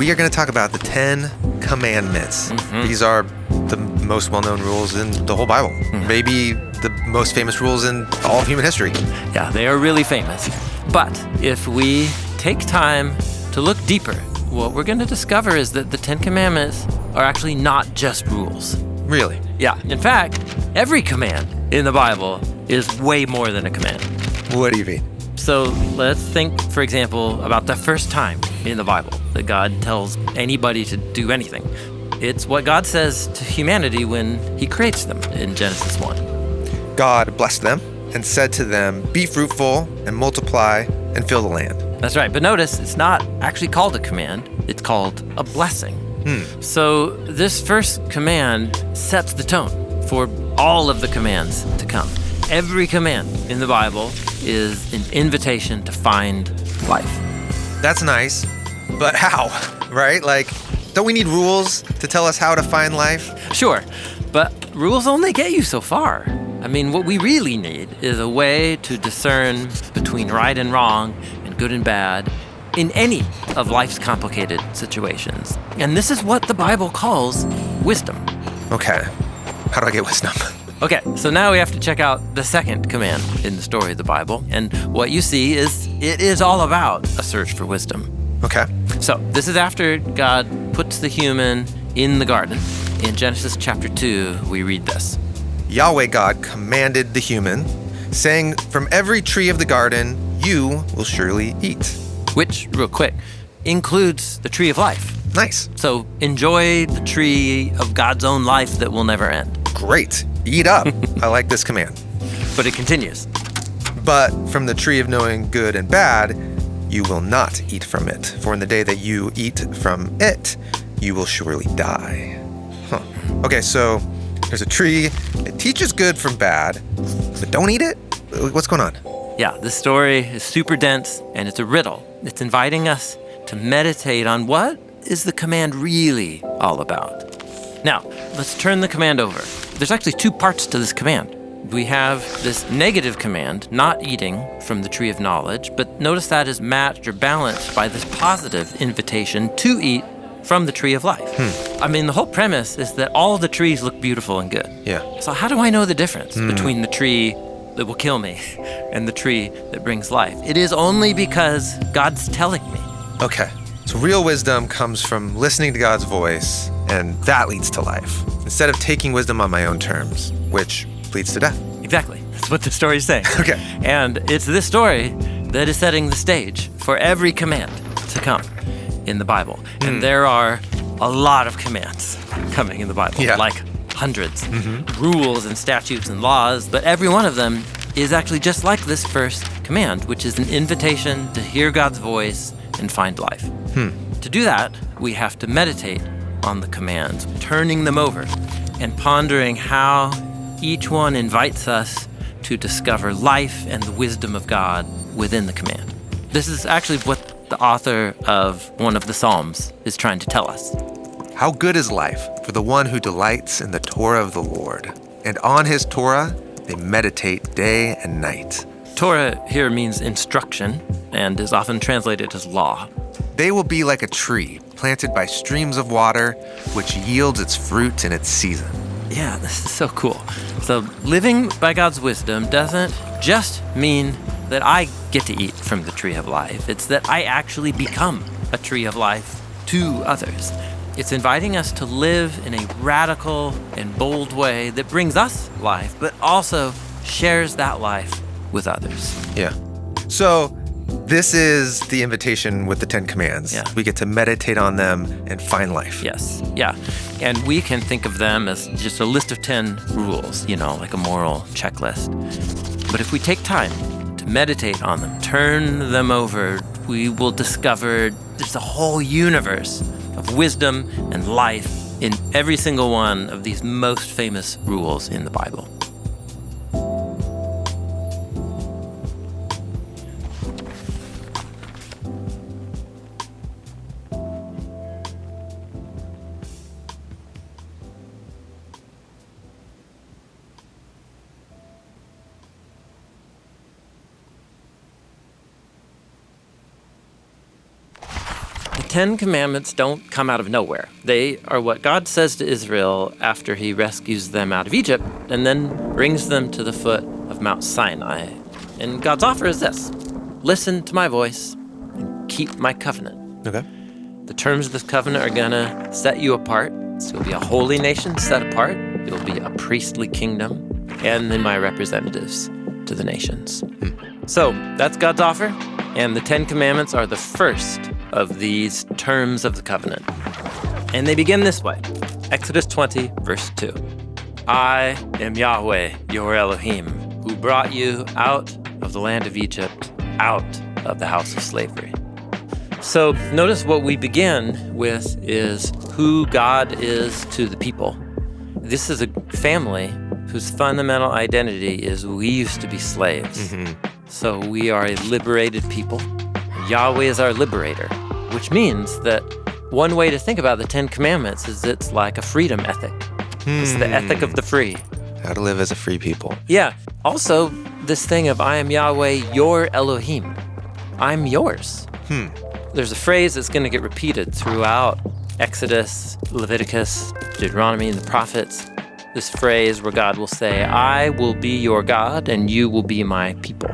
we are going to talk about the 10 Commandments. These are the most well-known rules in the whole Bible. Maybe the most famous rules in all of human history. Yeah, they are really famous. But if we take time to look deeper, what we're going to discover is that the 10 Commandments are actually not just rules. Really? Yeah. In fact, every command in the Bible is way more than a command. What do you mean? So let's think, for example, about the first time in the Bible that God tells anybody to do anything. It's what God says to humanity when he creates them in Genesis 1. God blessed them and said to them, "Be fruitful and multiply and fill the land." That's right. But notice, it's not actually called a command. It's called a blessing. So this first command sets the tone for all of the commands to come. Every command in the Bible is an invitation to find life. That's nice, but how, right? Like, don't we need rules to tell us how to find life? Sure, but rules only get you so far. I mean, what we really need is a way to discern between right and wrong and good and bad in any of life's complicated situations. And this is what the Bible calls wisdom. Okay, how do I get wisdom? Okay, so now we have to check out the second command in the story of the Bible. And what you see is it is all about a search for wisdom. Okay. So this is after God puts the human in the garden. In Genesis chapter 2, we read this. Yahweh God commanded the human, saying, "From every tree of the garden you will surely eat." Which, real quick, includes the tree of life. Nice. So enjoy the tree of God's own life that will never end. Great. Eat up. I like this command. But it continues. But from the tree of knowing good and bad, you will not eat from it. For in the day that you eat from it, you will surely die. Okay, so there's a tree. It teaches good from bad, but don't eat it? What's going on? Yeah, this story is super dense, and it's a riddle. It's inviting us to meditate on what is the command really all about. Now, let's turn the command over. There's actually two parts to this command. We have this negative command, not eating from the tree of knowledge, but notice that is matched or balanced by this positive invitation to eat from the tree of life. I mean, the whole premise is that all the trees look beautiful and good. Yeah. So how do I know the difference between the tree that will kill me and the tree that brings life? It is only because God's telling me. Okay. So real wisdom comes from listening to God's voice, and that leads to life, instead of taking wisdom on my own terms, which leads to death. Exactly. That's what the story is saying. Okay. And it's this story that is setting the stage for every command to come in the Bible. And there are a lot of commands coming in the Bible, like hundreds, rules and statutes and laws, but every one of them is actually just like this first command, which is an invitation to hear God's voice and find life. To do that, we have to meditate on the commands, turning them over and pondering how each one invites us to discover life and the wisdom of God within the command. This is actually what the author of one of the Psalms is trying to tell us. How good is life for the one who delights in the Torah of the Lord, and on his Torah they meditate day and night. Torah here means instruction and is often translated as law. They will be like a tree planted by streams of water, which yields its fruit in its season. Yeah, this is so cool. So living by God's wisdom doesn't just mean that I get to eat from the tree of life. It's that I actually become a tree of life to others. It's inviting us to live in a radical and bold way that brings us life, but also shares that life with others. Yeah. So this is the invitation with the 10 commands. Yeah. We get to meditate on them and find life. Yes, yeah. And we can think of them as just a list of 10 rules, like a moral checklist. But if we take time to meditate on them, turn them over, we will discover there's a whole universe of wisdom and life in every single one of these most famous rules in the Bible. Ten Commandments don't come out of nowhere. They are what God says to Israel after he rescues them out of Egypt and then brings them to the foot of Mount Sinai. And God's offer is this: listen to my voice and keep my covenant. Okay. The terms of this covenant are going to set you apart. So you'll be a holy nation set apart. You'll be a priestly kingdom, and then my representatives to the nations. So that's God's offer, and the Ten Commandments are the first of these terms of the covenant. And they begin this way. Exodus 20, verse 2. I am Yahweh, your Elohim, who brought you out of the land of Egypt, out of the house of slavery. So notice what we begin with is who God is to the people. This is a family whose fundamental identity is we used to be slaves. So we are a liberated people. Yahweh is our liberator, which means that one way to think about the Ten Commandments is it's like a freedom ethic. It's the ethic of the free. How to live as a free people. Yeah. Also, this thing of I am Yahweh, your Elohim. I'm yours. There's a phrase that's going to get repeated throughout Exodus, Leviticus, Deuteronomy, and the prophets. This phrase where God will say, I will be your God and you will be my people.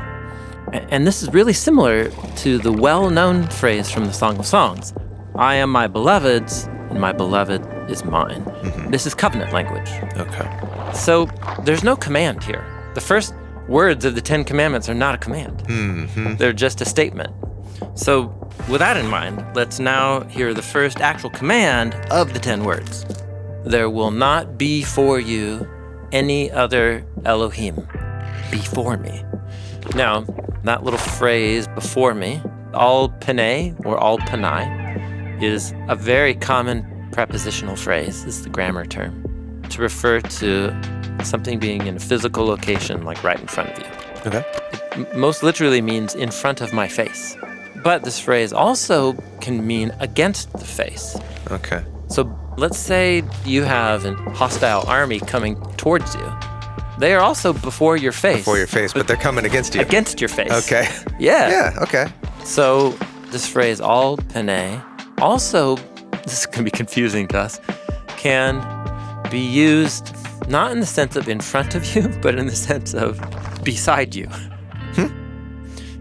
And this is really similar to the well-known phrase from the Song of Songs. I am my beloved's and my beloved is mine. This is covenant language. Okay. So there's no command here. The first words of the Ten Commandments are not a command. They're just a statement. So with that in mind, let's now hear the first actual command of the 10 words. There will not be for you any other Elohim before me. Now, that little phrase, before me, al panei or al panai, is a very common prepositional phrase. This is the grammar term to refer to something being in a physical location, like right in front of you. Okay. It most literally means in front of my face. But this phrase also can mean against the face. Okay. So let's say you have a hostile army coming towards you. They are also before your face. Before your face, but they're coming against you. Against your face. Okay. Yeah. Yeah, okay. So this phrase, al panei, also, this can be confusing to us, can be used not in the sense of in front of you, but in the sense of beside you.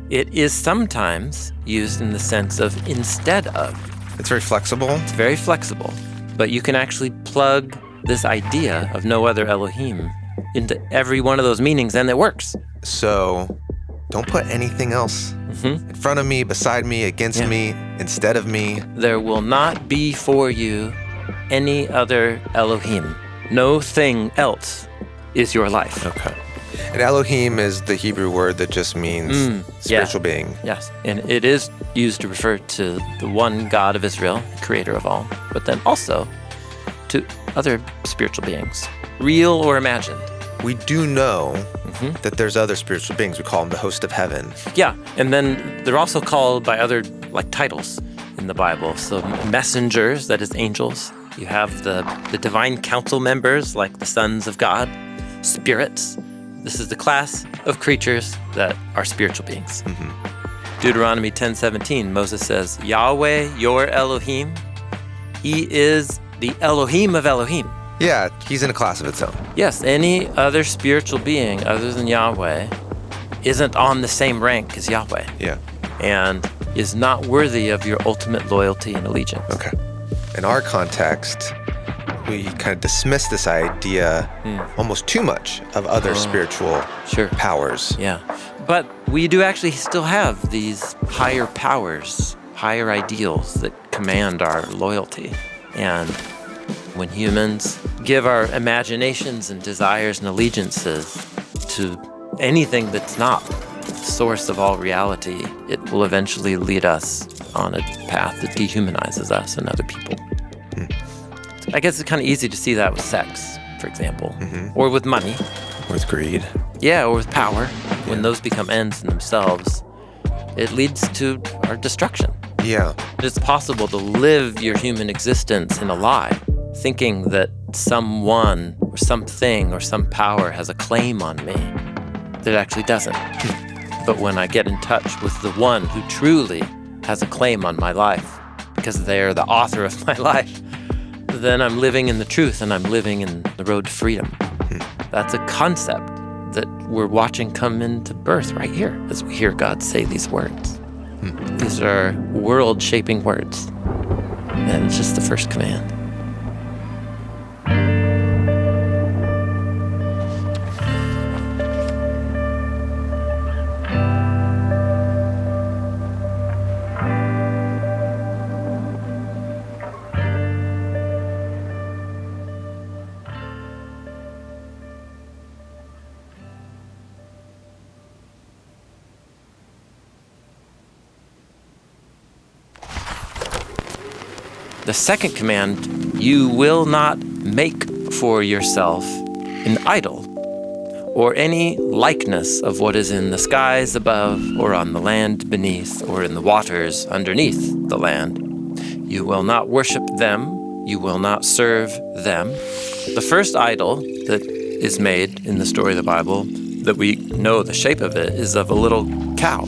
It is sometimes used in the sense of instead of. It's very flexible. It's very flexible, but you can actually plug this idea of no other Elohim into every one of those meanings, and it works. So don't put anything else in front of me, beside me, against me, instead of me. There will not be for you any other Elohim. No thing else is your life. Okay. And Elohim is the Hebrew word that just means spiritual being. Yes, and it is used to refer to the one God of Israel, creator of all, but then also to other spiritual beings, real or imagined. We do know that there's other spiritual beings. We call them the host of heaven. Yeah, and then they're also called by other titles in the Bible. So messengers, that is angels. You have the divine council members, like the sons of God, spirits. This is the class of creatures that are spiritual beings. Deuteronomy 10:17, Moses says, Yahweh, your Elohim, he is the Elohim of Elohim. Yeah, he's in a class of its own. Yes, any other spiritual being other than Yahweh isn't on the same rank as Yahweh. Yeah. And is not worthy of your ultimate loyalty and allegiance. Okay. In our context, we kind of dismiss this idea almost too much of other spiritual powers. Yeah. But we do actually still have these higher powers, higher ideals that command our loyalty. And when humans give our imaginations and desires and allegiances to anything that's not the source of all reality, it will eventually lead us on a path that dehumanizes us and other people. I guess it's kind of easy to see that with sex, for example, or with money. With greed. Yeah, or with power. When those become ends in themselves, it leads to our destruction. Yeah. It's possible to live your human existence in a lie, thinking that someone or something or some power has a claim on me that actually doesn't. But when I get in touch with the one who truly has a claim on my life, because they're the author of my life, then I'm living in the truth and I'm living in the road to freedom. That's a concept that we're watching come into birth right here as we hear God say these words. These are world-shaping words. And it's just the first command. The second command, you will not make for yourself an idol or any likeness of what is in the skies above or on the land beneath or in the waters underneath the land. You will not worship them. You will not serve them. The first idol that is made in the story of the Bible, that we know the shape of it, is of a little cow,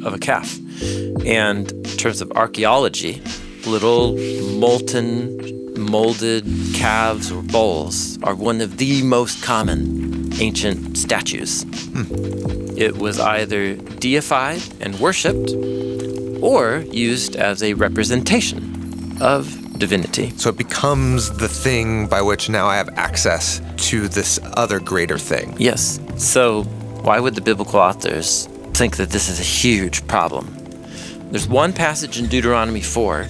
of a calf. And in terms of archaeology, little molded calves or bulls are one of the most common ancient statues. It was either deified and worshipped or used as a representation of divinity. So it becomes the thing by which now I have access to this other greater thing. Yes. So why would the biblical authors think that this is a huge problem? There's one passage in Deuteronomy 4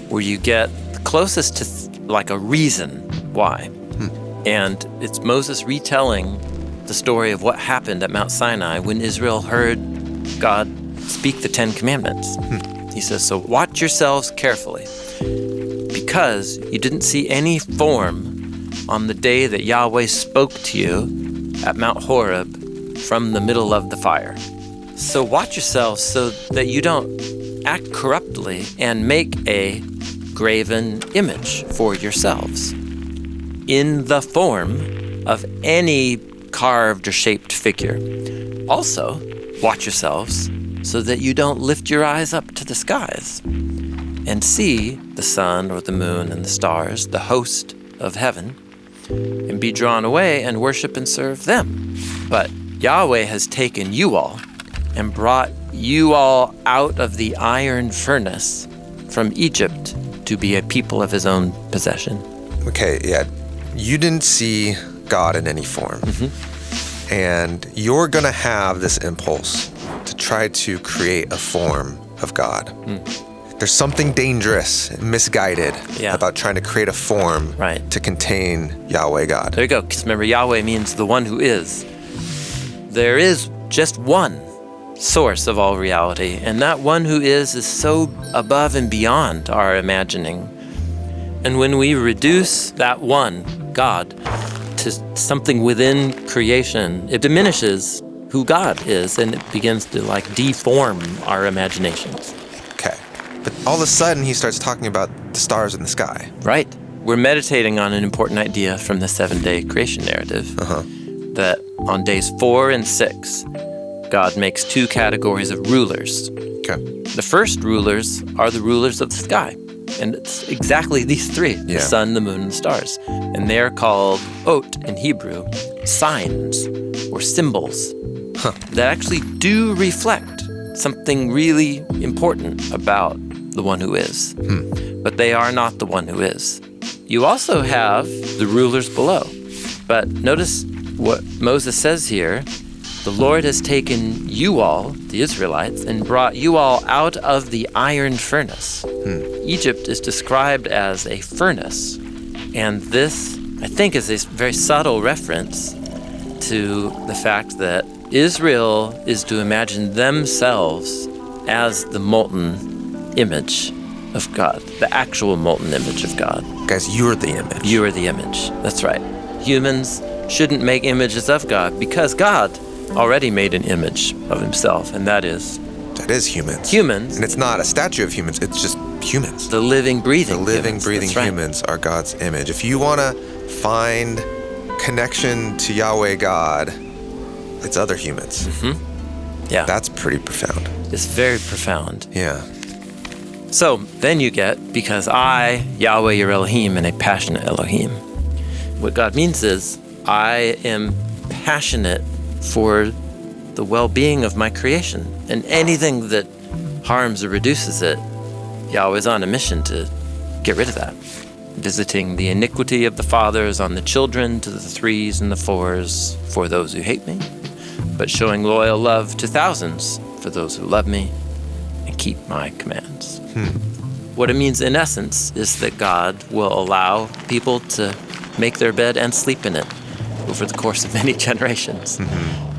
where you get the closest to like a reason why. And it's Moses retelling the story of what happened at Mount Sinai when Israel heard God speak the 10 Commandments. He says, so watch yourselves carefully, because you didn't see any form on the day that Yahweh spoke to you at Mount Horeb from the middle of the fire. So watch yourselves so that you don't act corruptly and make a graven image for yourselves in the form of any carved or shaped figure. Also, watch yourselves so that you don't lift your eyes up to the skies and see the sun or the moon and the stars, the host of heaven, and be drawn away and worship and serve them. But Yahweh has taken you all and brought you all out of the iron furnace from Egypt to be a people of his own possession. Okay, yeah. You didn't see God in any form. And you're going to have this impulse to try to create a form of God. There's something dangerous and misguided about trying to create a form to contain Yahweh God. There you go. Because remember, Yahweh means the one who is. There is just one source of all reality, and that one who is so above and beyond our imagining. And when we reduce that one, God, to something within creation, it diminishes who God is, and it begins to deform our imaginations. Okay. But all of a sudden, he starts talking about the stars in the sky. Right. We're meditating on an important idea from the 7-day creation narrative, that on days 4 and 6, God makes 2 categories of rulers. Okay. The first rulers are the rulers of the sky. And it's exactly these 3, the sun, the moon, and the stars. And they're called ot in Hebrew, signs or symbols that actually do reflect something really important about the one who is. But they are not the one who is. You also have the rulers below. But notice what Moses says here. The Lord has taken you all, the Israelites, and brought you all out of the iron furnace. Egypt is described as a furnace. And this, I think, is a very subtle reference to the fact that Israel is to imagine themselves as the molten image of God, the actual molten image of God. Guys, you're the image. You are the image. That's right. Humans shouldn't make images of God because God already made an image of himself, and that is humans. Humans. And it's not a statue of humans, it's just humans. The living, breathing humans are God's image. If you want to find connection to Yahweh God, it's other humans. Yeah. That's pretty profound. It's very profound. Yeah. So then you get, because I, Yahweh your Elohim, am a passionate Elohim. What God means is, I am passionate for the well-being of my creation. And anything that harms or reduces it, Yahweh's on a mission to get rid of that. Visiting the iniquity of the fathers on the children to the threes and the fours for those who hate me, but showing loyal love to thousands for those who love me and keep my commands. What it means in essence is that God will allow people to make their bed and sleep in it over the course of many generations.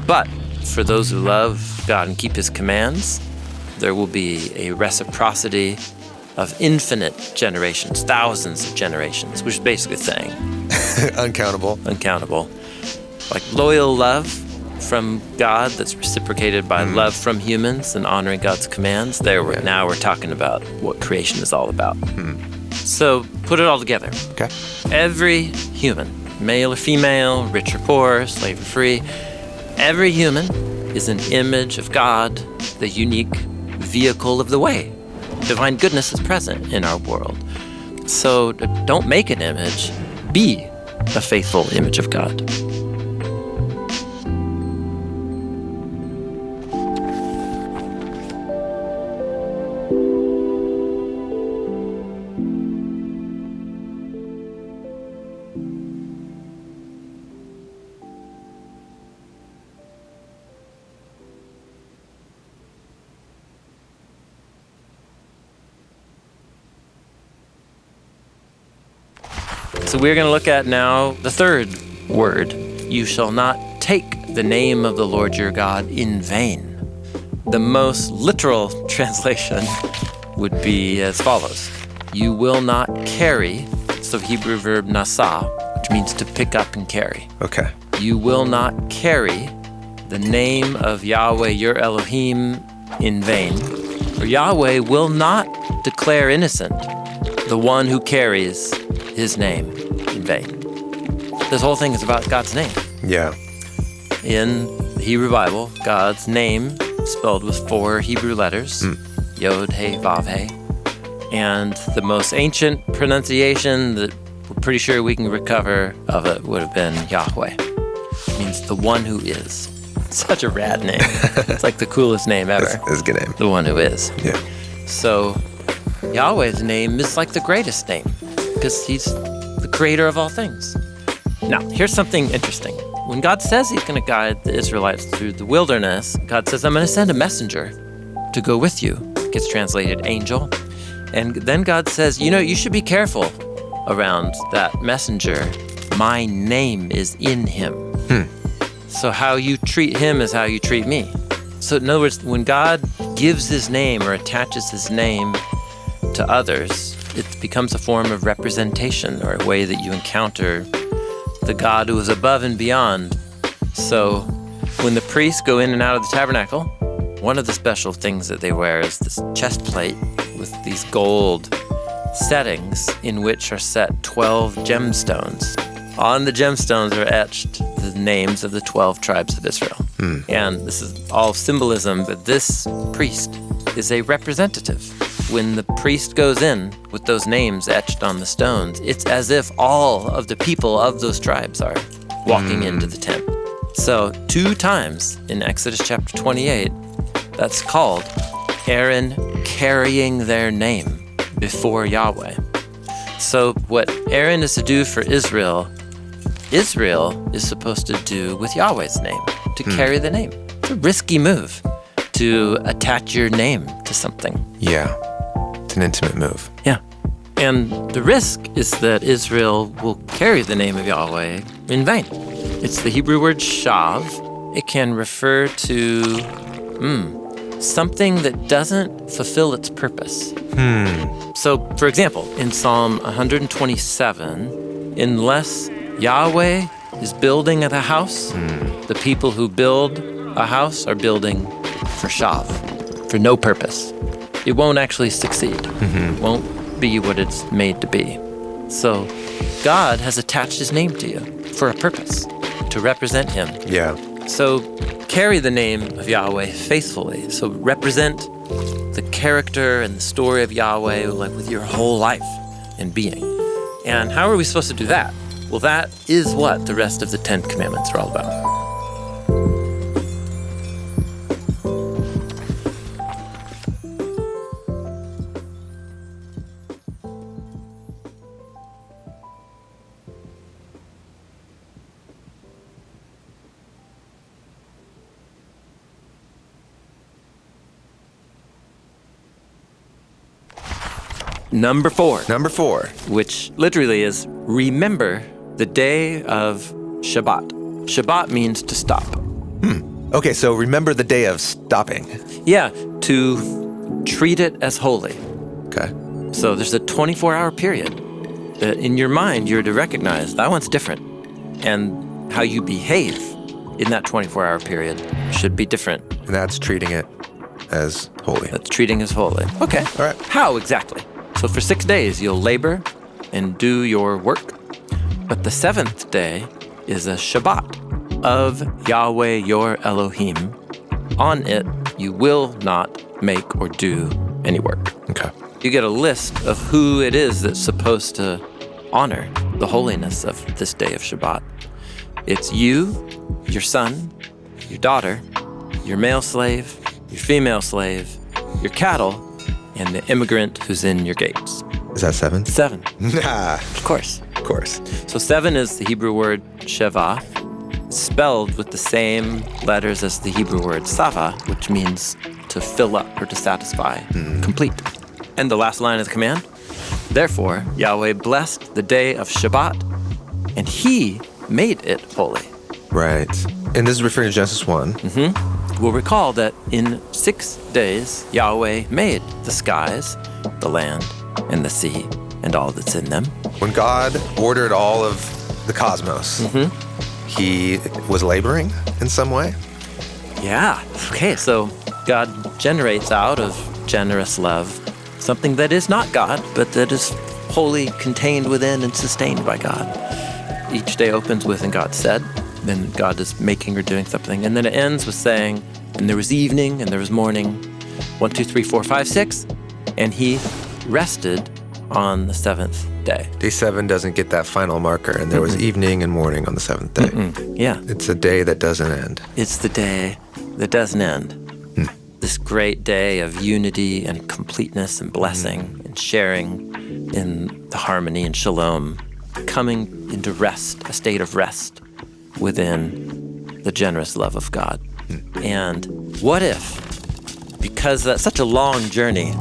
But for those who love God and keep his commands, there will be a reciprocity of infinite generations, thousands of generations, which is basically saying Uncountable. Like loyal love from God that's reciprocated by love from humans and honoring God's commands. Now we're talking about what creation is all about. So put it all together. Okay. Every human, male or female, rich or poor, slave or free, every human is an image of God, the unique vehicle of the way. Divine goodness is present in our world. So don't make an image, be a faithful image of God. So we're going to look at now the third word. You shall not take the name of the Lord your God in vain. The most literal translation would be as follows. You will not carry, so Hebrew verb nasa, which means to pick up and carry. Okay. You will not carry the name of Yahweh your Elohim in vain. For Yahweh will not declare innocent the one who carries his name in vain. This whole thing is about God's name. Yeah. In the Hebrew Bible, God's name is spelled with 4 Hebrew letters, Yod, He, Vav, He. And the most ancient pronunciation that we're pretty sure we can recover of it would have been Yahweh. It means the one who is. Such a rad name. It's like the coolest name ever. That's a good name. The one who is. Yeah. So Yahweh's name is like the greatest name because he's the creator of all things. Now, here's something interesting. When God says he's going to guide the Israelites through the wilderness, God says, I'm going to send a messenger to go with you. It gets translated angel. And then God says, you should be careful around that messenger. My name is in him. So how you treat him is how you treat me. So in other words, when God gives his name or attaches his name to others, it becomes a form of representation or a way that you encounter the God who is above and beyond. So when the priests go in and out of the tabernacle, one of the special things that they wear is this chest plate with these gold settings in which are set 12 gemstones. On the gemstones are etched the names of the 12 tribes of Israel. And this is all symbolism, but this priest is a representative. When the priest goes in with those names etched on the stones, it's as if all of the people of those tribes are walking into the tent. So 2 times in Exodus chapter 28, that's called Aaron carrying their name before Yahweh. So what Aaron is to do for Israel is supposed to do with Yahweh's name, to carry the name. It's a risky move to attach your name to something. Yeah. It's an intimate move. Yeah. And the risk is that Israel will carry the name of Yahweh in vain. It's the Hebrew word shav. It can refer to something that doesn't fulfill its purpose. So, for example, in Psalm 127, unless Yahweh is building the house, the people who build a house are building for shav, for no purpose. It won't actually succeed. It won't be what it's made to be. So God has attached his name to you for a purpose, to represent him. Yeah. So carry the name of Yahweh faithfully. So represent the character and the story of Yahweh like with your whole life and being. And how are we supposed to do that? Well, that is what the rest of the 10 Commandments are all about. Number 4. Number 4. Which literally is remember the day of Shabbat. Shabbat means to stop. Okay, so remember the day of stopping. Yeah, to treat it as holy. Okay. So there's a 24-hour period that in your mind you're to recognize that one's different. And how you behave in that 24-hour period should be different. And that's treating it as holy. That's treating as holy. Okay. All right. How exactly? So for 6 days, you'll labor and do your work. But the 7th day is a Shabbat of Yahweh your Elohim. On it, you will not make or do any work. Okay. You get a list of who it is that's supposed to honor the holiness of this day of Shabbat. It's you, your son, your daughter, your male slave, your female slave, your cattle, and the immigrant who's in your gates. Is that 7? 7. Nah. Of course. Of course. So 7 is the Hebrew word sheva, spelled with the same letters as the Hebrew word sava, which means to fill up or to satisfy, complete. And the last line of the command, therefore, Yahweh blessed the day of Shabbat, and he made it holy. Right. And this is referring to Genesis 1. We'll recall that in 6 days, Yahweh made the skies, the land, and the sea, and all that's in them. When God ordered all of the cosmos, he was laboring in some way? Yeah. Okay, so God generates out of generous love something that is not God, but that is wholly contained within and sustained by God. Each day opens with, and God said, then God is making or doing something. And then it ends with saying, and there was evening, and there was morning, 1, 2, 3, 4, 5, 6, and he rested on the 7th day. Day 7 doesn't get that final marker, and there was evening and morning on the 7th day. Yeah. It's a day that doesn't end. It's the day that doesn't end. This great day of unity and completeness and blessing and sharing in the harmony and shalom, coming into rest, a state of rest within the generous love of God. And what if, because that's such a long journey.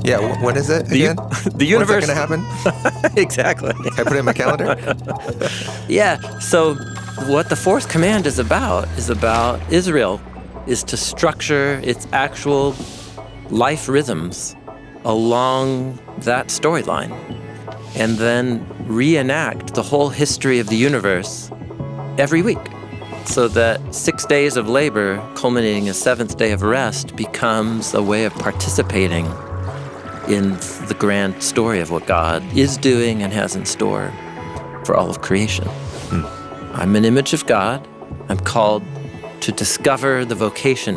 Yeah, when is it again? The universe. When's that going to happen? Exactly. Can I put it in my calendar? Yeah, so what the 4th command is about Israel, is to structure its actual life rhythms along that storyline and then reenact the whole history of the universe every week, so that 6 days of labor culminating a 7th day of rest becomes a way of participating in the grand story of what God is doing and has in store for all of creation. I'm an image of God. I'm called to discover the vocation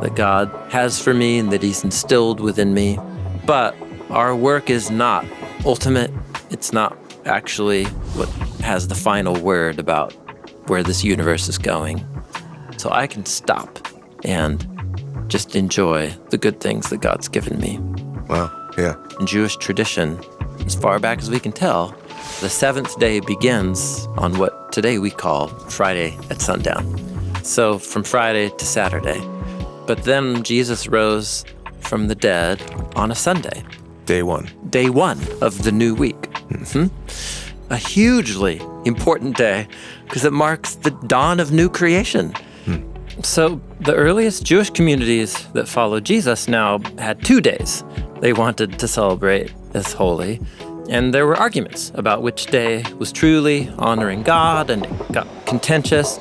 that God has for me and that he's instilled within me. But our work is not ultimate. It's not actually what has the final word about where this universe is going. So I can stop and just enjoy the good things that God's given me. Wow, yeah. In Jewish tradition, as far back as we can tell, the 7th day begins on what today we call Friday at sundown. So from Friday to Saturday. But then Jesus rose from the dead on a Sunday. Day 1. Day 1 of the new week. A hugely important day because it marks the dawn of new creation. So the earliest Jewish communities that followed Jesus now had 2 days they wanted to celebrate as holy. And there were arguments about which day was truly honoring God, and it got contentious.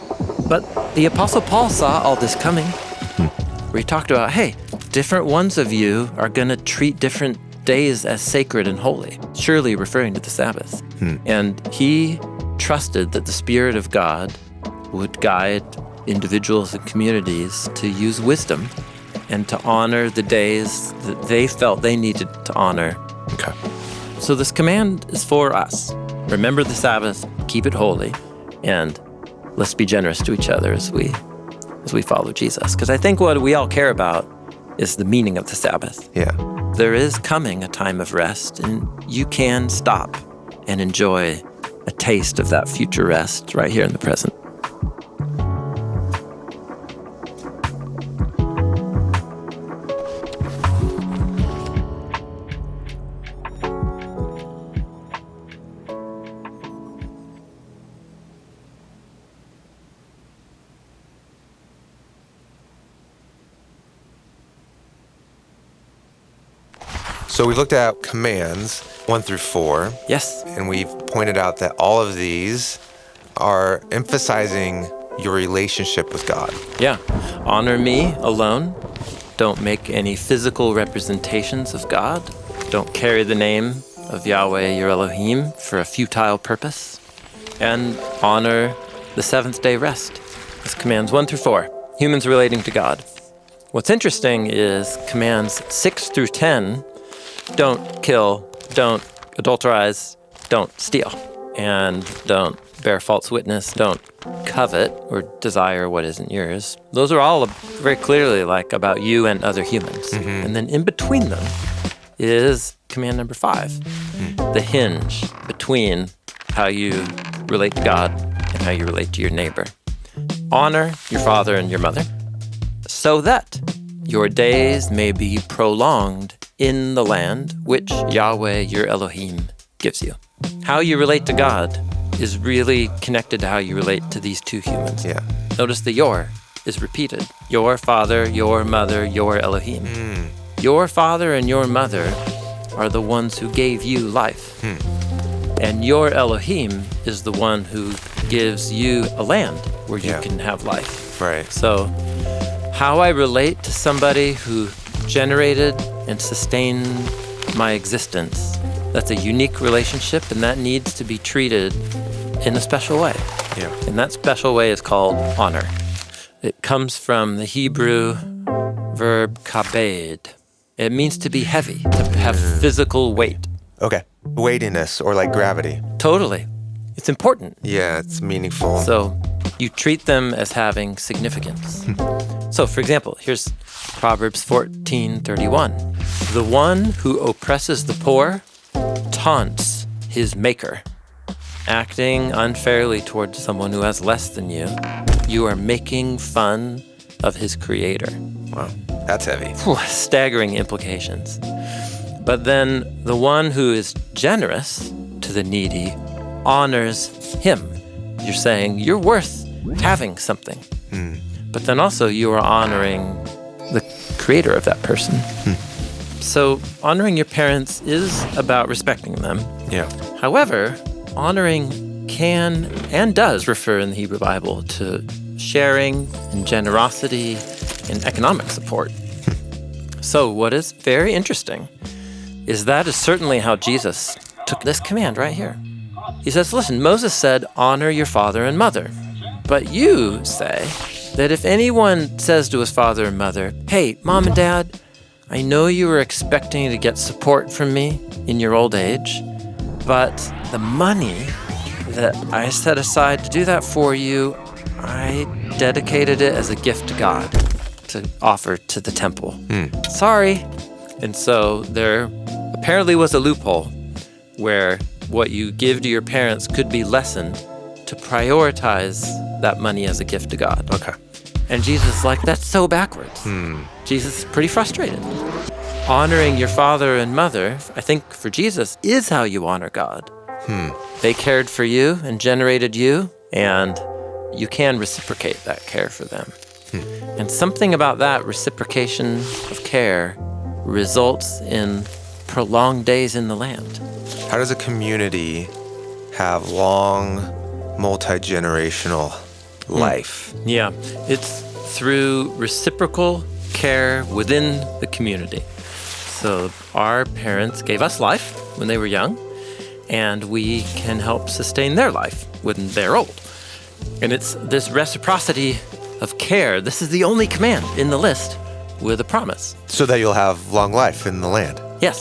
But the Apostle Paul saw all this coming, where he talked about, hey, different ones of you are going to treat different days as sacred and holy, surely referring to the Sabbath. And he trusted that the Spirit of God would guide individuals and communities to use wisdom and to honor the days that they felt they needed to honor. Okay. So this command is for us. Remember the Sabbath, keep it holy, and let's be generous to each other as we follow Jesus. Because I think what we all care about is the meaning of the Sabbath. Yeah. There is coming a time of rest, and you can stop and enjoy a taste of that future rest right here in the present. So we've looked at commands 1 through 4. Yes. And we've pointed out that all of these are emphasizing your relationship with God. Yeah. Honor me alone. Don't make any physical representations of God. Don't carry the name of Yahweh your Elohim for a futile purpose. And honor the seventh day rest. That's commands 1 through 4. Humans relating to God. What's interesting is commands 6 through 10. Don't kill, don't adulterize, don't steal, and don't bear false witness, don't covet or desire what isn't yours. Those are all very clearly like about you and other humans. Mm-hmm. And then in between them is command number 5, the hinge between how you relate to God and how you relate to your neighbor. Honor your father and your mother so that your days may be prolonged in the land which Yahweh your Elohim gives you. How you relate to God is really connected to how you relate to these two humans. Yeah. Notice the your is repeated. Your father, your mother, your Elohim. Your father and your mother are the ones who gave you life. And your Elohim is the one who gives you a land where you can have life. Right. So how I relate to somebody who generated and sustained my existence, that's a unique relationship, and that needs to be treated in a special way. Yeah. And that special way is called honor. It comes from the Hebrew verb kabed. It means to be heavy, to have physical weight. Okay. Weightiness or like gravity. Totally. It's important. Yeah, it's meaningful. So you treat them as having significance. So, for example, here's Proverbs 14:31. The one who oppresses the poor taunts his maker. Acting unfairly towards someone who has less than you, you are making fun of his creator. Wow, that's heavy. Staggering implications. But then the one who is generous to the needy honors him. You're saying you're worth having something. But then also you are honoring the creator of that person. So honoring your parents is about respecting them. Yeah. However, honoring can and does refer in the Hebrew Bible to sharing and generosity and economic support. So what is very interesting is that is certainly how Jesus took this command right here. He says, listen, Moses said, honor your father and mother. But you say that if anyone says to his father and mother, hey, mom and dad, I know you were expecting to get support from me in your old age, but the money that I set aside to do that for you, I dedicated it as a gift to God to offer to the temple. Sorry. And so there apparently was a loophole where what you give to your parents could be lessened to prioritize that money as a gift to God. Okay. And Jesus is like, that's so backwards. Jesus is pretty frustrated. Honoring your father and mother, I think for Jesus, is how you honor God. They cared for you and generated you, and you can reciprocate that care for them. And something about that reciprocation of care results in prolonged days in the land. How does a community have long, multi-generational life? Yeah, it's through reciprocal care within the community. So our parents gave us life when they were young, and we can help sustain their life when they're old. And it's this reciprocity of care. This is the only command in the list with a promise. So that you'll have long life in the land. Yes.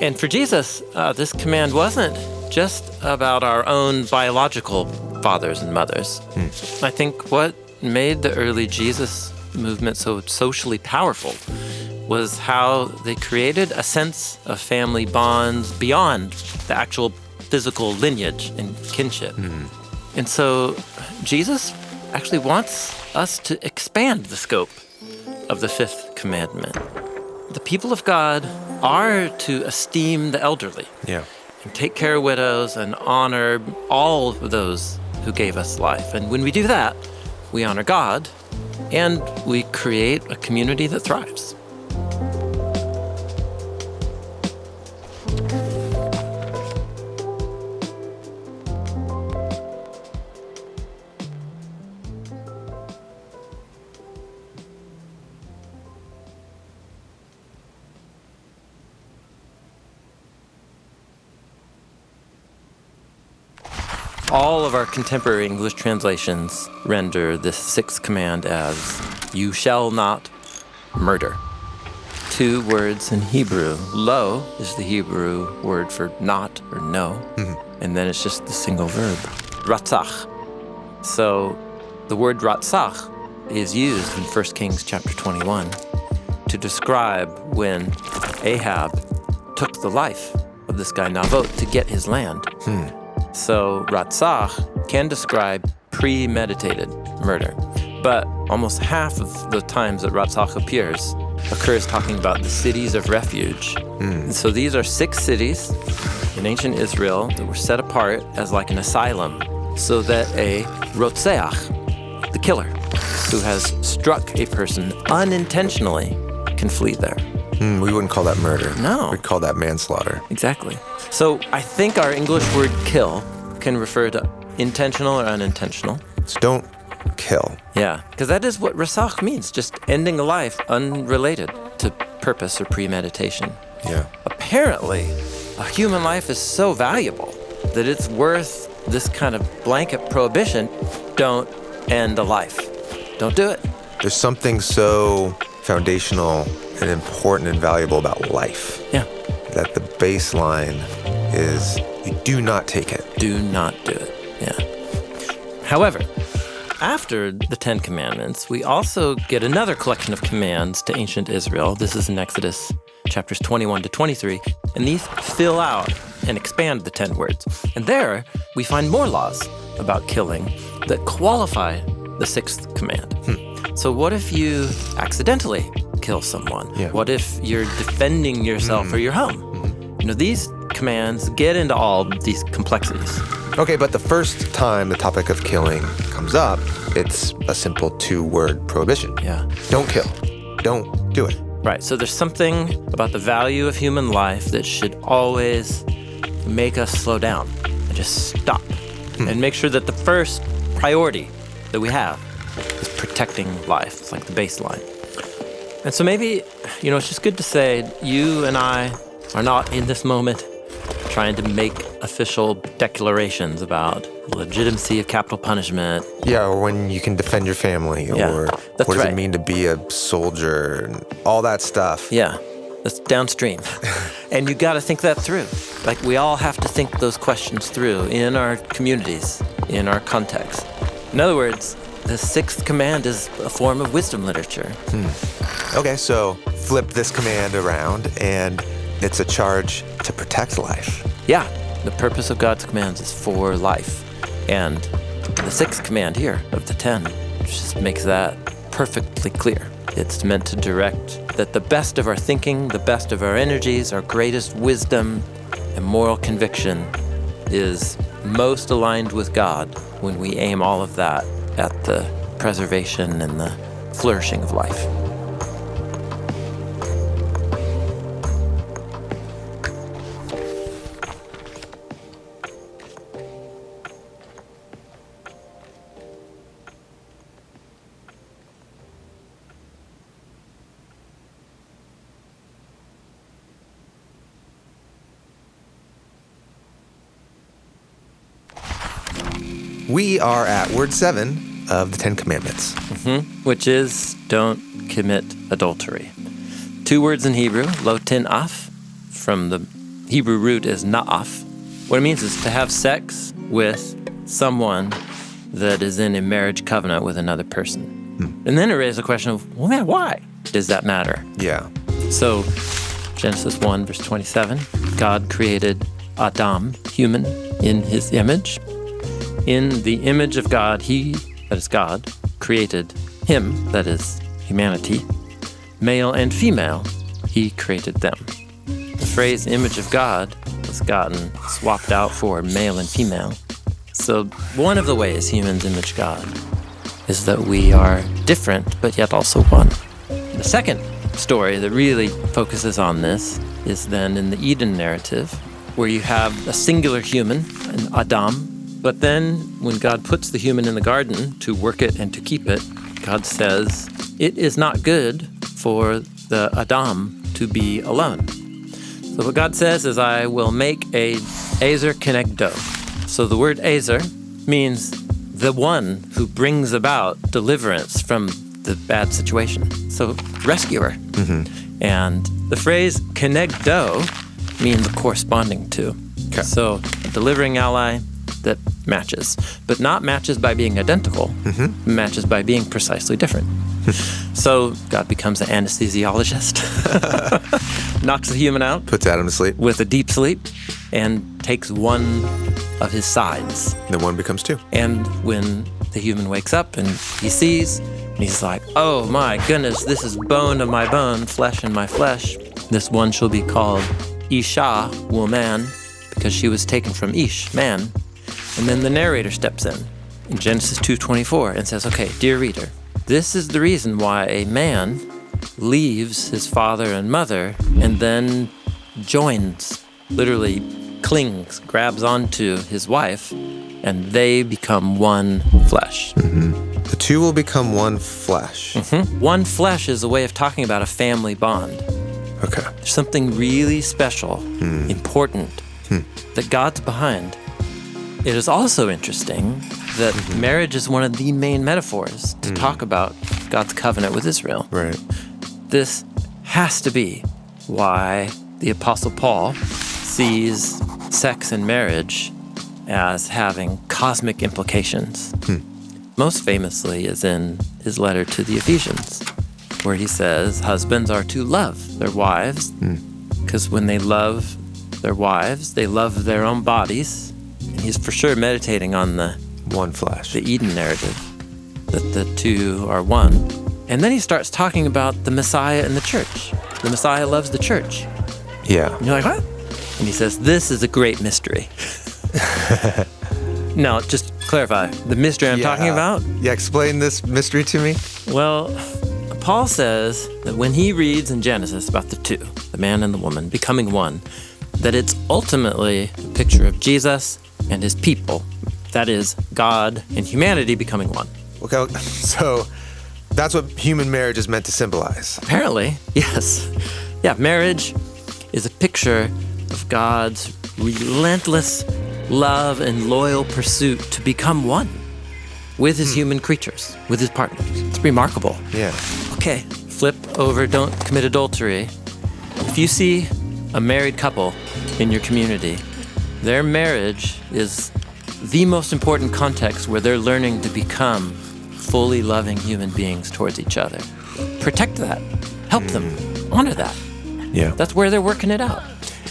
And for Jesus, this command wasn't just about our own biological fathers and mothers. I think what made the early Jesus movement so socially powerful was how they created a sense of family bonds beyond the actual physical lineage and kinship. And so Jesus actually wants us to expand the scope of the fifth commandment. The people of God are to esteem the elderly. Yeah. And take care of widows and honor all of those who gave us life. And when we do that, we honor God and we create a community that thrives. All of our contemporary English translations render this sixth command as, you shall not murder. 2 words in Hebrew. Lo is the Hebrew word for not or no, and then it's just the single verb, ratzach. So the word ratzach is used in 1 Kings chapter 21 to describe when Ahab took the life of this guy Naboth to get his land. So ratzach can describe premeditated murder, but almost half of the times that ratzach appears occurs talking about the cities of refuge. And so these are 6 cities in ancient Israel that were set apart as like an asylum so that a rotzeach, the killer, who has struck a person unintentionally, can flee there. We wouldn't call that murder. No. We'd call that manslaughter. Exactly. So I think our English word kill can refer to intentional or unintentional. So don't kill. Yeah, because that is what rasach means, just ending a life unrelated to purpose or premeditation. Yeah. Apparently, a human life is so valuable that it's worth this kind of blanket prohibition. Don't end a life. Don't do it. There's something so foundational and important and valuable about life. Yeah. That the baseline is you do not take it. Do not do it. Yeah. However, after the 10 Commandments, we also get another collection of commands to ancient Israel. This is in Exodus chapters 21 to 23. And these fill out and expand the 10 words. And there we find more laws about killing that qualify the 6th command. So what if you accidentally kill someone? Yeah. What if you're defending yourself or your home? You know, these commands get into all these complexities. Okay, but the first time the topic of killing comes up, it's a simple 2-word prohibition. Yeah. Don't kill. Don't do it. Right. So there's something about the value of human life that should always make us slow down and just stop and make sure that the first priority that we have is protecting life. It's like the baseline. And so maybe, you know, it's just good to say you and I are not in this moment trying to make official declarations about the legitimacy of capital punishment. Yeah, or when you can defend your family, Yeah, or that's what does right. it mean to be a soldier, and all that stuff. Yeah, that's downstream. And you got to think that through. Like, we all have to think those questions through in our communities, in our context. In other words, the 6th command is a form of wisdom literature. Okay, so flip this command around, and it's a charge to protect life. Yeah, the purpose of God's commands is for life. And the 6th command here of the 10 just makes that perfectly clear. It's meant to direct that the best of our thinking, the best of our energies, our greatest wisdom and moral conviction is most aligned with God when we aim all of that at the preservation and the flourishing of life. We are at word 7 of the 10 Commandments. Which is, don't commit adultery. 2 words in Hebrew, lo tin'af, from the Hebrew root is na'af. What it means is to have sex with someone that is in a marriage covenant with another person. And then it raises the question of, well, man, why does that matter? Yeah. So, Genesis 1, verse 27, God created Adam, human, in his image. In the image of God, he, that is God, created him, that is humanity. Male and female, he created them. The phrase image of God was gotten swapped out for male and female. So one of the ways humans image God is that we are different, but yet also one. The second story that really focuses on this is then in the Eden narrative, where you have a singular human, an Adam, but then when God puts the human in the garden to work it and to keep it, God says, it is not good for the Adam to be alone. So what God says is, I will make a Ezer Kenegdo. So the word Ezer means the one who brings about deliverance from the bad situation. So rescuer. And the phrase Kenegdo means corresponding to. Okay. So a delivering ally that matches, but not matches by being identical, matches by being precisely different. So God becomes an anesthesiologist, knocks the human out, Puts Adam to sleep. with a deep sleep, and takes one of his sides. Then one becomes 2. And when the human wakes up and he sees, and he's like, oh my goodness, this is bone of my bone, flesh in my flesh. This one shall be called Isha, woman, because she was taken from Ish, man. And then the narrator steps in Genesis 2:24, and says, okay, dear reader, this is the reason why a man leaves his father and mother and then joins, literally clings, grabs onto his wife, and they become one flesh. The 2 will become one flesh. One flesh is a way of talking about a family bond. Okay. There's something really special, important, that God's behind. It is also interesting that marriage is one of the main metaphors to talk about God's covenant with Israel. Right. This has to be why the Apostle Paul sees sex and marriage as having cosmic implications. Most famously is in his letter to the Ephesians, where he says husbands are to love their wives, because when they love their wives, they love their own bodies. And he's for sure meditating on the One flesh. the Eden narrative, that the 2 are one. And then he starts talking about the Messiah and the church. The Messiah loves the church. Yeah. And you're like, what? And he says, this is a great mystery. Now, just clarify, the mystery I'm talking about? Yeah, explain this mystery to me. Well, Paul says that when he reads in Genesis about the 2, the man and the woman, becoming one, that it's ultimately a picture of Jesus and his people. That is, God and humanity becoming one. Okay, so that's what human marriage is meant to symbolize. Apparently, yes. Yeah, marriage is a picture of God's relentless love and loyal pursuit to become one with his human creatures, with his partners. It's remarkable. Yeah. Okay, flip over Don't Commit Adultery. If you see a married couple in your community, their marriage is the most important context where they're learning to become fully loving human beings towards each other. Protect that. Help them. Honor that. Yeah. That's where they're working it out.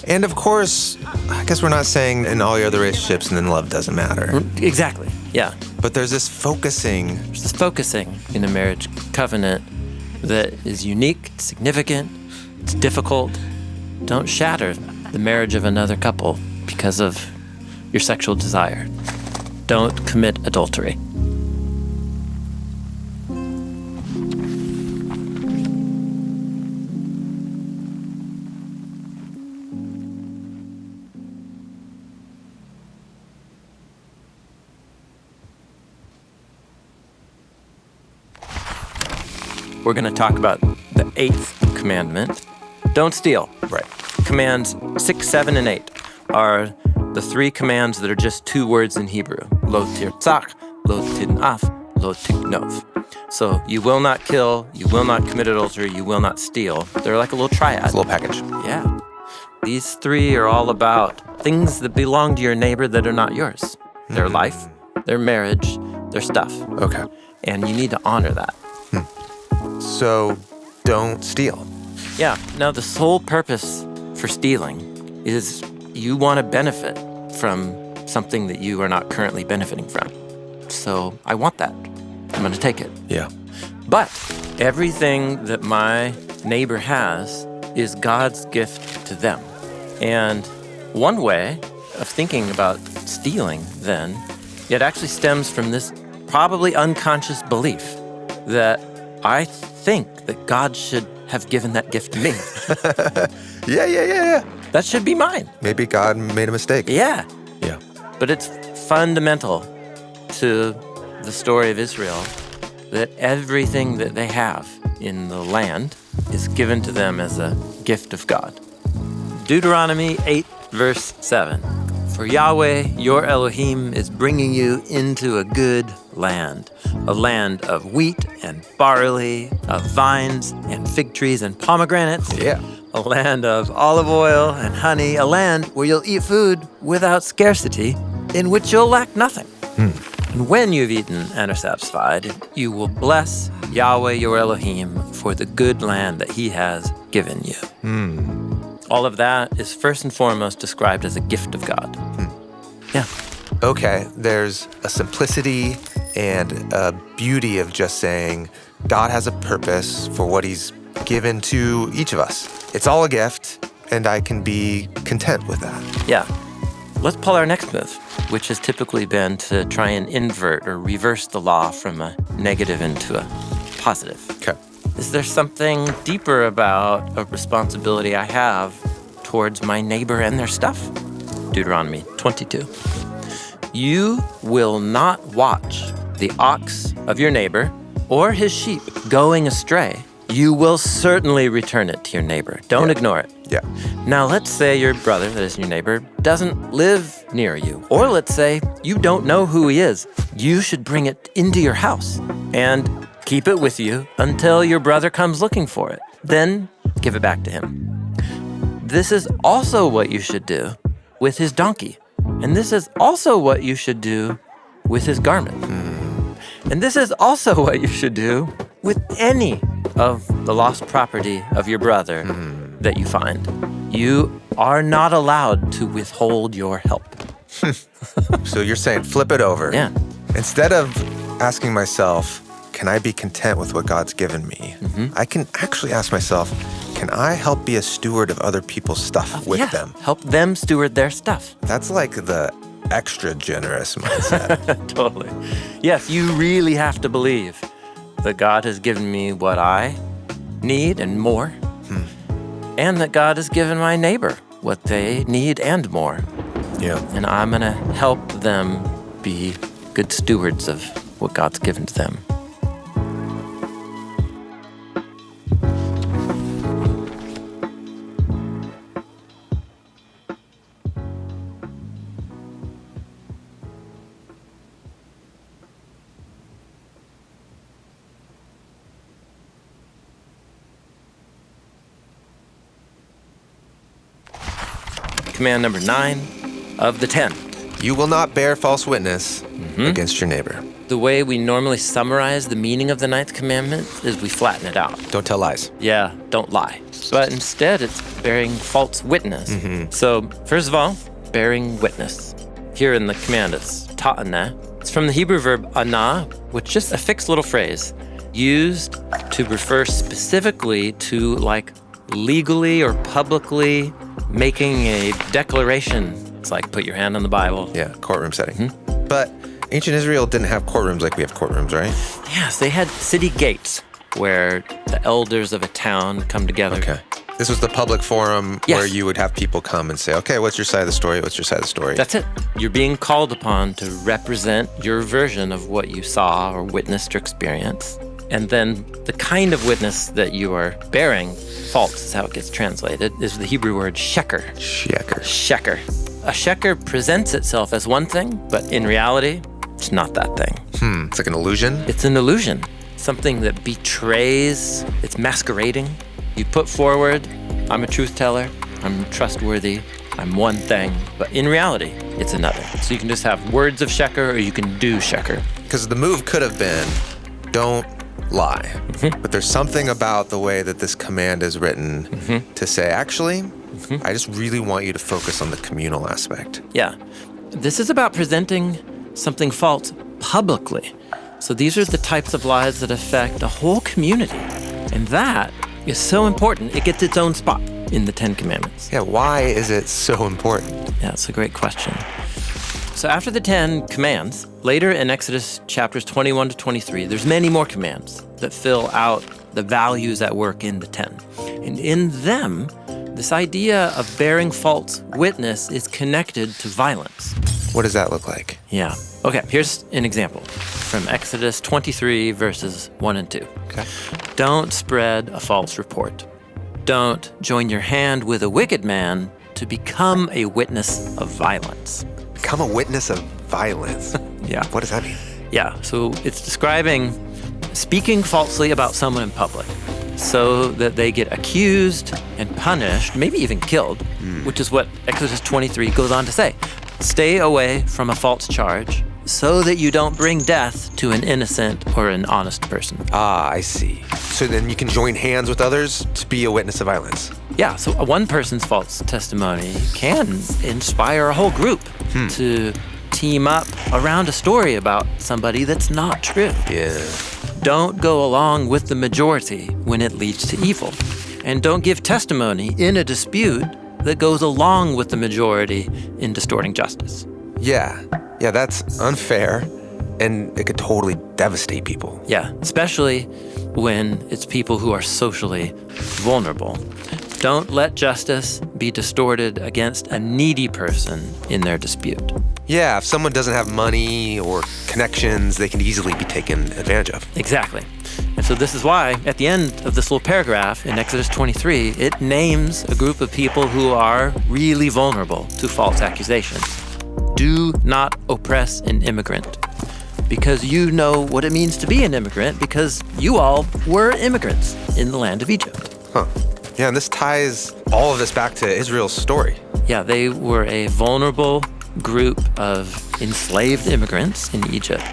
And of course, I guess we're not saying in all your other relationships and then love doesn't matter. Exactly. Yeah. But there's this focusing. There's this focusing in a marriage covenant that is unique, it's significant, it's difficult. Don't shatter the marriage of another couple because of your sexual desire. Don't commit adultery. We're going to talk about the 8th commandment. Don't steal. Right. Commands 6, 7, and 8 are the 3 commands that are just 2 words in Hebrew. Lo tirtzach, lo tidnaf, lo tiknov. So you will not kill, you will not commit adultery, you will not steal. They're like a little triad. It's a little package. Yeah. These three are all about things that belong to your neighbor that are not yours. Their life, their marriage, their stuff. Okay. And you need to honor that. So don't steal. Yeah. Now, the sole purpose for stealing is you want to benefit from something that you are not currently benefiting from. So I want that. I'm going to take it. Yeah. But everything that my neighbor has is God's gift to them. And one way of thinking about stealing, then, it actually stems from this probably unconscious belief that I think that God should have given that gift to me. Yeah. That should be mine. Maybe God made a mistake. Yeah. Yeah. But it's fundamental to the story of Israel that everything that they have in the land is given to them as a gift of God. Deuteronomy 8, verse 7. For Yahweh, your Elohim, is bringing you into a good land, a land of wheat and barley, of vines and fig trees and pomegranates, Yeah. a land of olive oil and honey, a land where you'll eat food without scarcity, in which you'll lack nothing. And when you've eaten and are satisfied, you will bless Yahweh, your Elohim, for the good land that he has given you. All of that is first and foremost described as a gift of God. Yeah. Okay, there's a simplicity and a beauty of just saying God has a purpose for what he's given to each of us. It's all a gift, and I can be content with that. Yeah. Let's pull our next move, which has typically been to try and invert or reverse the law from a negative into a positive. Okay. Is there something deeper about a responsibility I have towards my neighbor and their stuff? Deuteronomy 22. You will not watch the ox of your neighbor or his sheep going astray. You will certainly return it to your neighbor. Don't ignore it. Yeah. Now, let's say your brother, that is your neighbor, doesn't live near you. Or let's say you don't know who he is. You should bring it into your house and keep it with you until your brother comes looking for it. Then give it back to him. This is also what you should do with his donkey. And this is also what you should do with his garment. And this is also what you should do with any of the lost property of your brother that you find. You are not allowed to withhold your help. So you're saying flip it over. Yeah. Instead of asking myself, can I be content with what God's given me? I can actually ask myself, can I help be a steward of other people's stuff with them? Help them steward their stuff. That's like the extra generous mindset. Totally. Yes, you really have to believe that God has given me what I need and more, and that God has given my neighbor what they need and more. Yeah. And I'm going to help them be good stewards of what God's given to them. Command number 9 of the 10. You will not bear false witness against your neighbor. The way we normally summarize the meaning of the 9th commandment is we flatten it out. Don't tell lies. Yeah, don't lie. But instead, it's bearing false witness. So, first of all, bearing witness. Here in the command, it's ta'aneh. It's from the Hebrew verb anah, which is just a fixed little phrase used to refer specifically to like legally or publicly making a declaration. It's like put your hand on the Bible. Yeah, courtroom setting. But ancient Israel didn't have courtrooms like we have courtrooms, right? Yes, they had city gates where the elders of a town come together. Okay. This was the public forum Yes. where you would have people come and say, okay, what's your side of the story? What's your side of the story? That's it. You're being called upon to represent your version of what you saw or witnessed or experienced. And then the kind of witness that you are bearing, false is how it gets translated, is the Hebrew word sheker. Sheker. Sheker. A sheker presents itself as one thing, but in reality, It's not that thing. It's like an illusion? It's an illusion. Something that betrays, it's masquerading. You put forward, I'm a truth teller, I'm trustworthy, I'm one thing, but in reality, it's another. So you can just have words of sheker or you can do sheker. Because the move could have been, don't lie. But there's something about the way that this command is written to say, actually, I just really want you to focus on the communal aspect. Yeah. This is about presenting something false publicly. So these are the types of lies that affect a whole community. And that is so important. It gets its own spot in the Ten Commandments. Yeah, why is it so important? Yeah, it's a great question. So after the 10 commands, later in Exodus chapters 21 to 23, there's many more commands that fill out the values at work in the 10. And in them, this idea of bearing false witness is connected to violence. What does that look like? Yeah. Okay, here's an example from Exodus 23, verses 1 and 2. Okay. Don't spread a false report. Don't join your hand with a wicked man to become a witness of violence. Become a witness of violence. Yeah. What does that mean? Yeah, so it's describing speaking falsely about someone in public so that they get accused and punished, maybe even killed, which is what Exodus 23 goes on to say. Stay away from a false charge so that you don't bring death to an innocent or an honest person. Ah, I see. So then you can join hands with others to be a witness of violence. Yeah, so one person's false testimony can inspire a whole group to team up around a story about somebody that's not true. Yeah. Don't go along with the majority when it leads to evil. And don't give testimony in a dispute that goes along with the majority in distorting justice. Yeah, that's unfair, and it could totally devastate people. Yeah, especially when it's people who are socially vulnerable. Don't let justice be distorted against a needy person in their dispute. Yeah, if someone doesn't have money or connections, they can easily be taken advantage of. Exactly. And so this is why, at the end of this little paragraph in Exodus 23, it names a group of people who are really vulnerable to false accusations. Do not oppress an immigrant, because you know what it means to be an immigrant, because you all were immigrants in the land of Egypt. Huh. Yeah, and this ties all of this back to Israel's story. Yeah, they were a vulnerable group of enslaved immigrants in Egypt.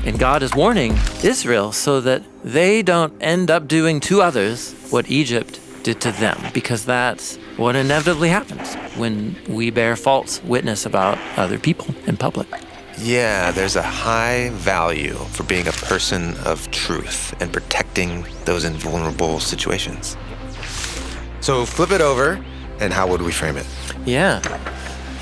And God is warning Israel so that they don't end up doing to others what Egypt did to them, because that's what inevitably happens when we bear false witness about other people in public. Yeah, there's a high value for being a person of truth and protecting those in vulnerable situations. So flip it over, and how would we frame it? Yeah.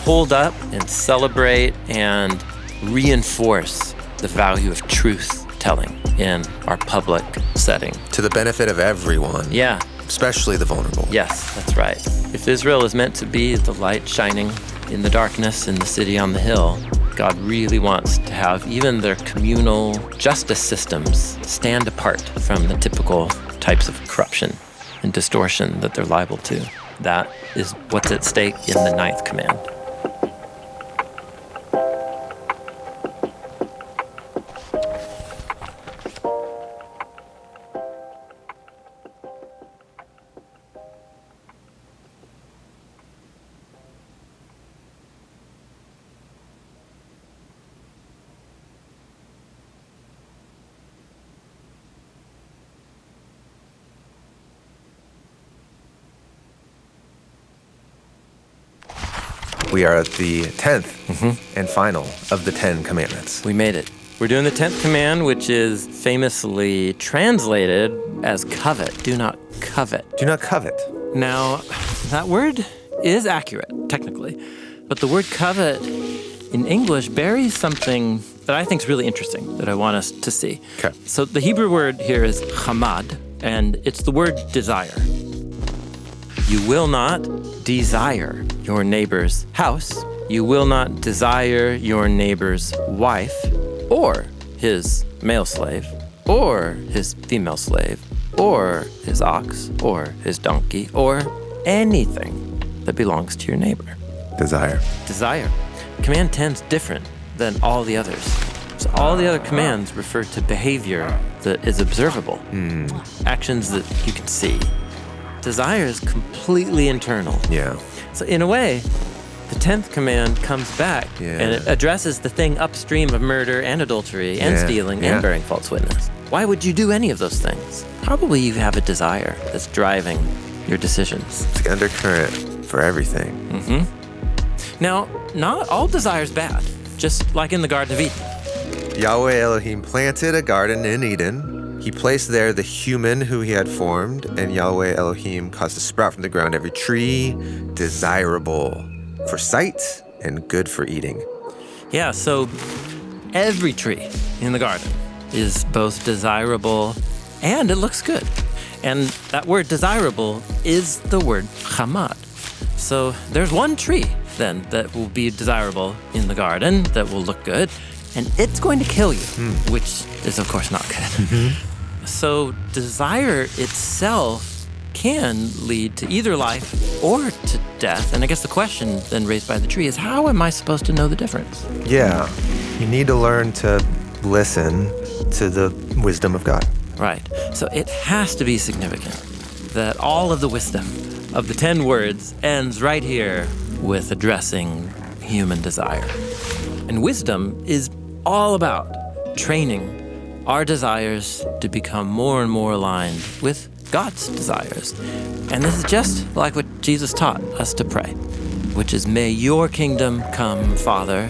Hold up and celebrate and reinforce the value of truth telling in our public setting. To the benefit of everyone. Yeah. Especially the vulnerable. Yes, that's right. If Israel is meant to be the light shining in the darkness in the city on the hill, God really wants to have even their communal justice systems stand apart from the typical types of corruption and distortion that they're liable to. That is what's at stake in the 9th command. We are at the 10th and final of the 10 commandments. We made it. We're doing the 10th command, which is famously translated as covet. Do not covet. Do not covet. Now, that word is accurate, technically. But the word covet in English buries something that I think is really interesting that I want us to see. Okay. So the Hebrew word here is chamad, and it's the word desire. You will not desire your neighbor's house. You will not desire your neighbor's wife, or his male slave, or his female slave, or his ox, or his donkey, or anything that belongs to your neighbor. Desire. Desire. Command 10's different than all the others. It's all the other commands refer to behavior that is observable, actions that you can see. Desire is completely internal. Yeah. So in a way, the 10th command comes back and it addresses the thing upstream of murder and adultery and stealing and bearing false witness. Why would you do any of those things? Probably you have a desire that's driving your decisions. It's the undercurrent for everything. Now, not all desire is bad, just like in the Garden of Eden. Yahweh Elohim planted a garden in Eden. He placed there the human who he had formed, and Yahweh Elohim caused to sprout from the ground every tree desirable for sight and good for eating. Yeah, so every tree in the garden is both desirable and it looks good. And that word desirable is the word chamad. So there's one tree then that will be desirable in the garden, that will look good, and it's going to kill you, which is of course not good. So desire itself can lead to either life or to death. And I guess the question then raised by the tree is, how am I supposed to know the difference? Yeah, you need to learn to listen to the wisdom of God. Right. So it has to be significant that all of the wisdom of the 10 words ends right here with addressing human desire. And wisdom is all about training our desires to become more and more aligned with God's desires. And this is just like what Jesus taught us to pray, which is, may your kingdom come, Father,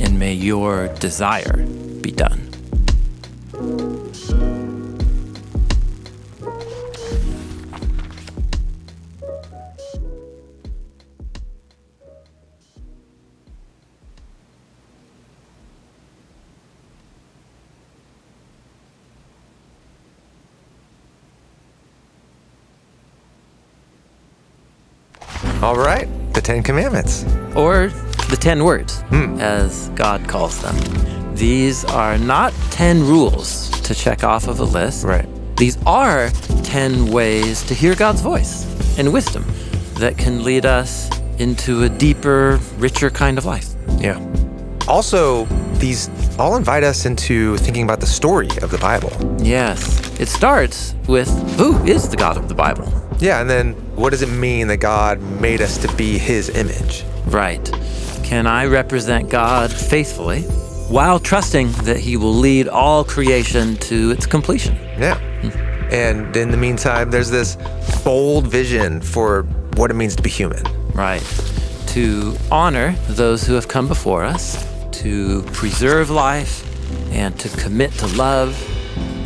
and may your desire be done. All right, the 10 Commandments. Or the 10 words, as God calls them. These are not 10 rules to check off of a list. Right. These are 10 ways to hear God's voice and wisdom that can lead us into a deeper, richer kind of life. Yeah. Also, these all invite us into thinking about the story of the Bible. Yes. It starts with, who is the God of the Bible? Yeah, and then what does it mean that God made us to be his image? Right. Can I represent God faithfully while trusting that he will lead all creation to its completion? Yeah. And in the meantime, there's this bold vision for what it means to be human. Right. To honor those who have come before us, to preserve life, and to commit to love,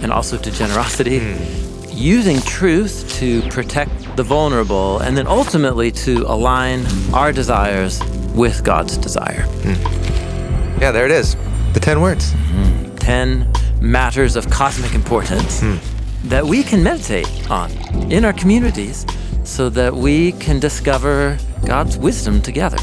and also to generosity. Using truth to protect the vulnerable, and then ultimately to align our desires with God's desire. Yeah, there it is. The 10 words. 10 matters of cosmic importance that we can meditate on in our communities so that we can discover God's wisdom together.